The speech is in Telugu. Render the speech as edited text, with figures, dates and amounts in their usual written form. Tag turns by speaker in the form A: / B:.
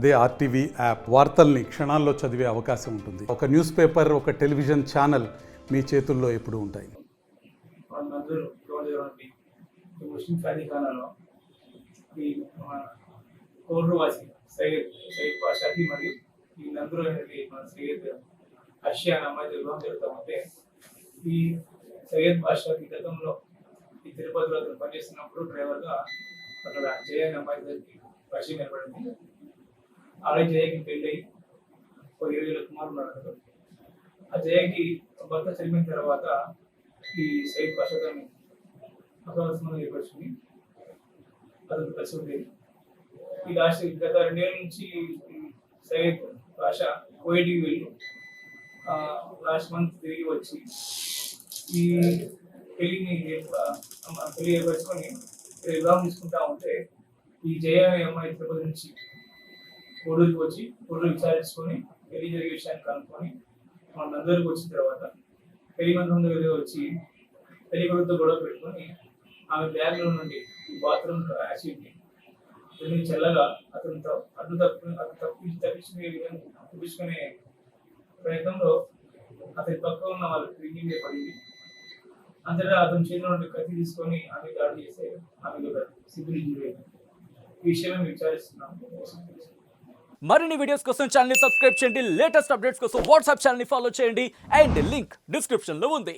A: అదే ఆర్టీవీ యాప్ వార్తల్ని క్షణాల్లో చదివే అవకాశం ఉంటుంది. ఒక న్యూస్ పేపర్, ఒక టెలివిజన్ ఛానల్ మీ చేతుల్లో ఎప్పుడూ ఉంటాయి.
B: ముస్లిం ఖానాలో ఈ కోర్రువాసి సయ్యద్ పాషాకి మరియు ఈ నందులో మన సయ్యద్ అషియా అనే అమ్మాయి వివాహం జరుగుతూ ఉంటే ఈ సయ్యద్ పాషాకి గతంలో ఈ తిరుపతిలో అతను పనిచేస్తున్నప్పుడు డ్రైవర్గా అక్కడ జయ అనే అమ్మాయి దగ్గరికి పరిచయం ఏర్పడింది. ఆడే జయకి పెళ్ళి ఒక 20,000 కుమారులు ఉన్నారు అక్కడ. ఆ జయకి భర్త చనిపోయిన తర్వాత ఈ సయ్యద్ పాషాని అసలు ఏర్పరుచుకుని అతను కలిసి ఉండేది. ఈ లాస్ట్ గత 2 ఏళ్ళ నుంచి సయ్యద్ పాషా కోయిట్కి వెళ్ళి లాస్ట్ మంత్ తిరిగి వచ్చి ఈ పెళ్లి ఏర్పరచుకొని వివాహం తీసుకుంటా ఉంటే ఈ జయ అనే అమ్మాయి తిరుపతి నుంచి కోడూరుకి వచ్చి కోడూరు విచారించుకొని పెళ్లి జరిగే విషయాన్ని కనుక్కొని మన నందరికి వచ్చిన తర్వాత పెళ్లి మంది దగ్గర వచ్చి పెళ్లి కొడుకుతో గొడవ పెట్టుకొని ఆమె బ్యాగ్లో నుండి ఈ బాత్రూమ్ యాసిడ్ని దీన్ని చల్లగా అతనితో తప్పించుకునే ప్రయత్నంలో అతని పక్క ఉన్న వాళ్ళు తిరిగి మీద పడింది. అంతటా అతని చేతిలో నుండి కత్తి తీసుకొని ఆమె దాడి చేస్తే ఆమె సిగ్గులు ఇంజరీ. ఈ విషయమే విచారిస్తున్నాం.
C: మరిన్ని వీడియోస్ కోసం ఛానల్ ని సబ్స్క్రైబ్ చేయండి. లేటెస్ట్ అప్డేట్స్ కోసం వాట్సాప్ ఛానల్ ని ఫాలో చేయండి. అండ్ లింక్ డిస్క్రిప్షన్ లో ఉంది.